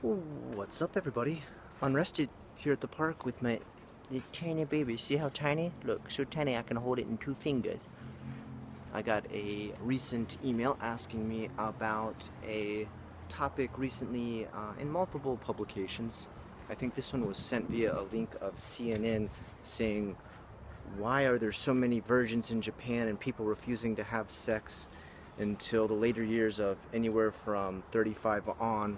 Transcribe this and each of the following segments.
What's up, everybody? Unrested here at the park with my tiny baby. See how tiny? Look, so tiny I can hold it in two fingers. I got a recent email asking me about a topic recently in multiple publications. I think this one was sent via a link of CNN saying, why are there so many virgins in Japan and people refusing to have sex until the later years of anywhere from 35 on?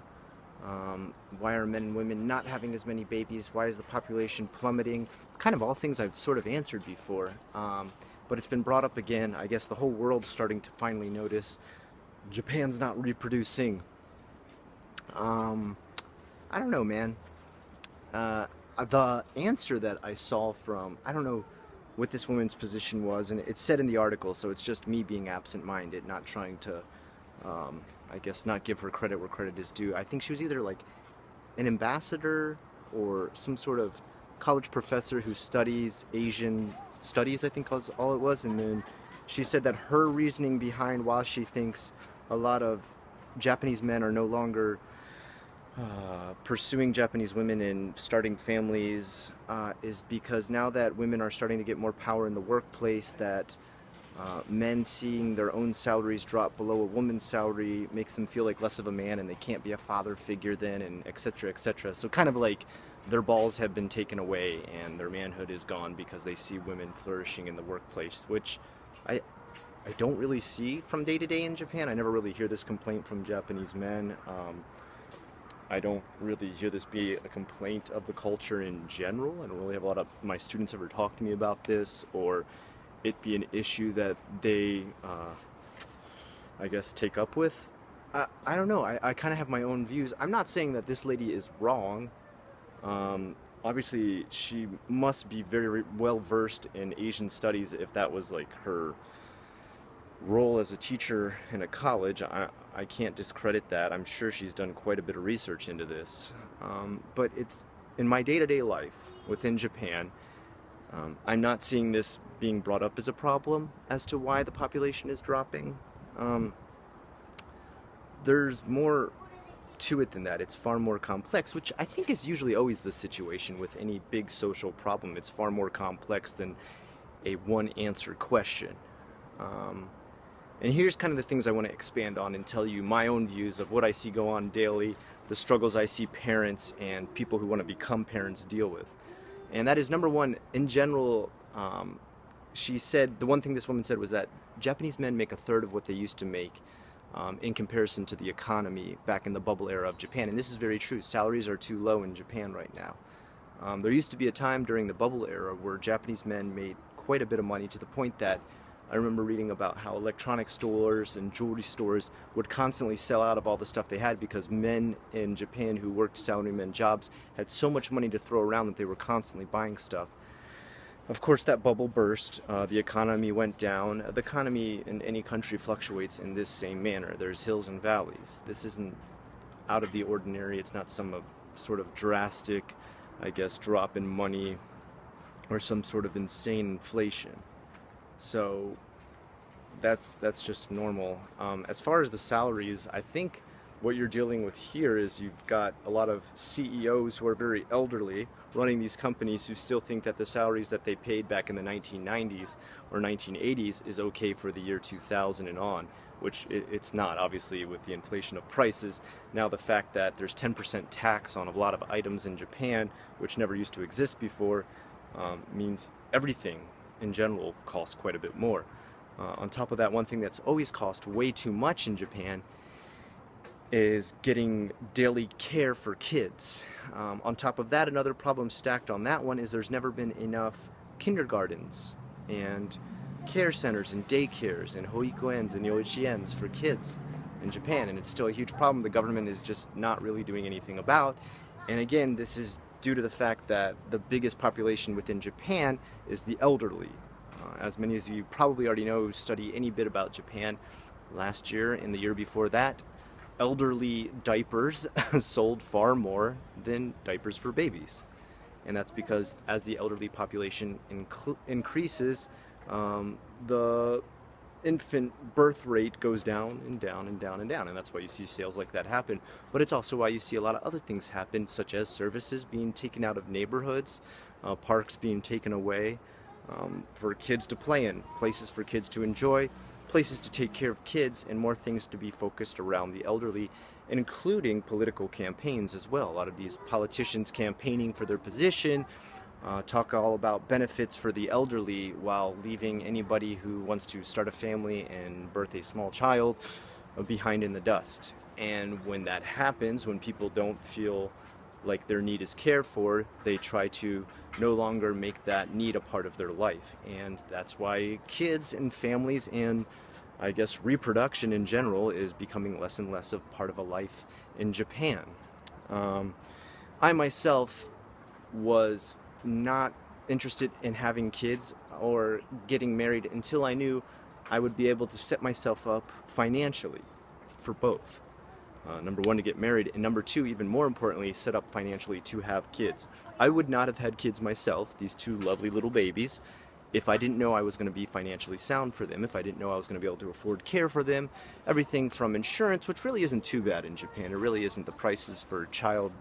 Why are men and women not having as many babies? Why is the population plummeting? Kind of all things I've sort of answered before. But it's been brought up again. I guess the whole world's starting to finally notice Japan's not reproducing. Um, I don't know, man. Uh, the answer that I saw from, I don't know what this woman's position was, and it's said in the article, so it's just me being absent-minded, not trying to, I guess, not give her credit where credit is due. I think she was either like an ambassador or some sort of college professor who studies Asian studies, I think was all it was. And then she said that her reasoning behind why she thinks a lot of Japanese men are no longer pursuing Japanese women and starting families is because now that women are starting to get more power in the workplace, that men seeing their own salaries drop below a woman's salary makes them feel like less of a man and they can't be a father figure then, and etc. etc. So kind of like their balls have been taken away and their manhood is gone because they see women flourishing in the workplace, which I I don't really see from day to day in Japan. I never really hear this complaint from Japanese men. I don't really hear this be a complaint of the culture in general. I don't really have a lot of my students ever talk to me about this, or it be an issue that they, I guess, take up with. I don't know. I kind of have my own views. I'm not saying that this lady is wrong. Obviously, she must be very well versed in Asian studies if that was like her role as a teacher in a college. I can't discredit that. I'm sure she's done quite a bit of research into this. But it's in my day-to-day life within Japan, I'm not seeing this being brought up as a problem as to why the population is dropping. Um, there's more to it than that. It's far more complex, which I think is usually always the situation with any big social problem. It's far more complex than a one answer question. Um, and here's kind of the things I want to expand on and tell you my own views of what I see go on daily, the struggles I see parents and people who want to become parents deal with. And that is number one, in general, she said, the one thing this woman said was that Japanese men make a third of what they used to make in comparison to the economy back in the bubble era of Japan. And this is very true. Salaries are too low in Japan right now. There used to be a time during the bubble era where Japanese men made quite a bit of money, to the point that I remember reading about how electronic stores and jewelry stores would constantly sell out of all the stuff they had because men in Japan who worked salaryman jobs had so much money to throw around that they were constantly buying stuff. Of course, that bubble burst. The economy went down. The economy in any country fluctuates in this same manner. There's hills and valleys. This isn't out of the ordinary. It's not some sort of drastic, I guess, drop in money or some sort of insane inflation. So that's just normal. As far as the salaries, I think what you're dealing with here is you've got a lot of CEOs who are very elderly running these companies who still think that the salaries that they paid back in the 1990s or 1980s is okay for the year 2000 and on, which it's not, obviously, with the inflation of prices. Now the fact that there's 10% tax on a lot of items in Japan, which never used to exist before, means everything in general costs quite a bit more. On top of that, one thing that's always cost way too much in Japan is getting daily care for kids. On top of that, another problem stacked on that one is there's never been enough kindergartens and care centers and daycares and hoikuens and yoichiens for kids in Japan, and it's still a huge problem the government is just not really doing anything about. And again, this is due to the fact that the biggest population within Japan is the elderly. As many of you probably already know who study any bit about Japan, last year and the year before that, elderly diapers sold far more than diapers for babies. And that's because as the elderly population increases, the infant birth rate goes down and down and down and down, and that's why you see sales like that happen. But it's also why you see a lot of other things happen, such as services being taken out of neighborhoods, parks being taken away, for kids to play in, places for kids to enjoy, places to take care of kids, and more things to be focused around the elderly, including political campaigns as well. A lot of these politicians campaigning for their position talk all about benefits for the elderly while leaving anybody who wants to start a family and birth a small child behind in the dust. And when that happens, when people don't feel like their need is cared for, they try to no longer make that need a part of their life. And that's why kids and families and I guess reproduction in general is becoming less and less of part of a life in Japan. I myself was not interested in having kids or getting married until I knew I would be able to set myself up financially for both. Number one, to get married, and number two, even more importantly, set up financially to have kids. I would not have had kids myself, these two lovely little babies, if I didn't know I was going to be financially sound for them, if I didn't know I was going to be able to afford care for them, everything from insurance, which really isn't too bad in Japan. It really isn't. The prices for child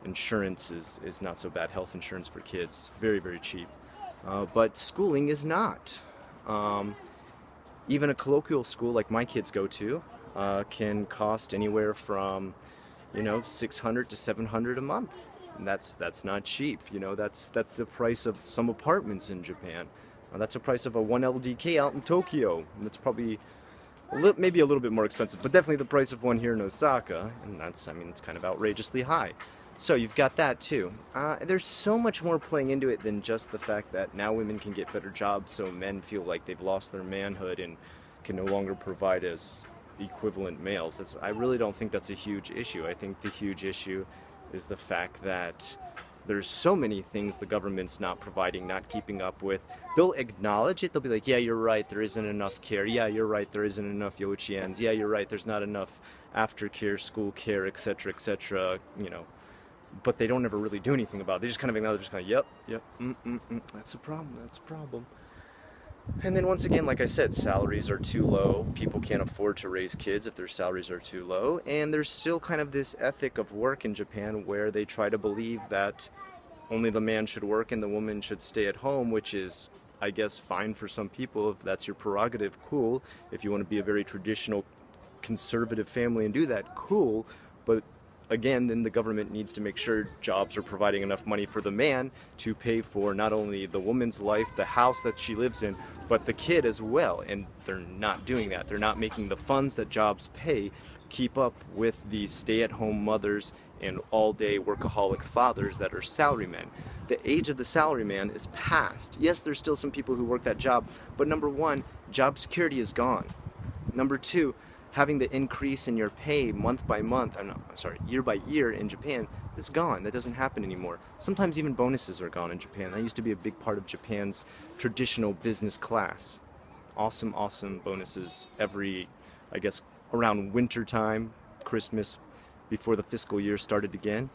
insurance is not so bad. Health insurance for kids, very, very cheap. But schooling is not. Even a colloquial school like my kids go to can cost anywhere from, 600 to 700 a month. And that's not cheap. That's the price of some apartments in Japan. That's the price of a 1 LDK out in Tokyo. And that's probably maybe a little bit more expensive, but definitely the price of one here in Osaka. And it's kind of outrageously high. So you've got that too. There's so much more playing into it than just the fact that now women can get better jobs, so men feel like they've lost their manhood and can no longer provide as equivalent males. I really don't think that's a huge issue. I think the huge issue is the fact that there's so many things the government's not providing, not keeping up with. They'll acknowledge it. They'll be like, yeah, you're right, there isn't enough care. Yeah, you're right, there isn't enough yochiens. Yeah, you're right, there's not enough aftercare, school care, etc., etc., But they don't ever really do anything about it. They just kind of acknowledge, just kind of, yep, that's a problem. And then once again, like I said, salaries are too low. People can't afford to raise kids if their salaries are too low. And there's still kind of this ethic of work in Japan where they try to believe that only the man should work and the woman should stay at home, which is, I guess, fine for some people. If that's your prerogative, cool. If you want to be a very traditional, conservative family and do that, cool. But again, then the government needs to make sure jobs are providing enough money for the man to pay for not only the woman's life, the house that she lives in, but the kid as well. And they're not doing that. They're not making the funds that jobs pay keep up with the stay-at-home mothers and all-day workaholic fathers that are salarymen. The age of the salaryman is past. Yes, there's still some people who work that job, but number one, job security is gone. Number two, having the increase in your pay month by month, year by year in Japan, is gone. That doesn't happen anymore. Sometimes even bonuses are gone in Japan. That used to be a big part of Japan's traditional business class. Awesome, awesome bonuses every, I guess, around winter time, Christmas, before the fiscal year started again.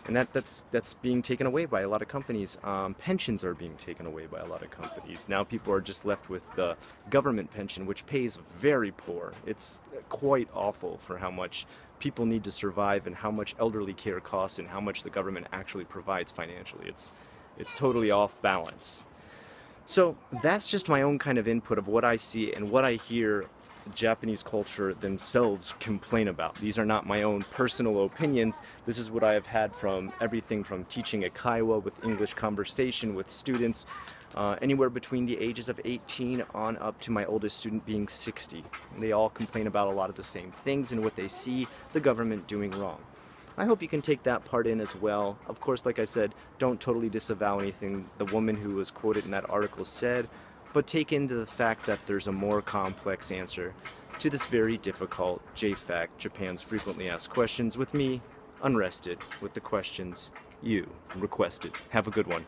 And that's being taken away by a lot of companies. Pensions are being taken away by a lot of companies. Now people are just left with the government pension, which pays very poor. It's quite awful for how much people need to survive and how much elderly care costs and how much the government actually provides financially. It's totally off balance. So that's just my own kind of input of what I see and what I hear Japanese culture themselves complain about. These are not my own personal opinions. This is what I have had from everything from teaching a kaiwa with English conversation with students, anywhere between the ages of 18 on up to my oldest student being 60. They all complain about a lot of the same things and what they see the government doing wrong. I hope you can take that part in as well. Of course, like I said, don't totally disavow anything the woman who was quoted in that article said, but take into the fact that there's a more complex answer to this very difficult JFAQ, Japan's frequently asked questions, with me, Unrested, with the questions you requested. Have a good one.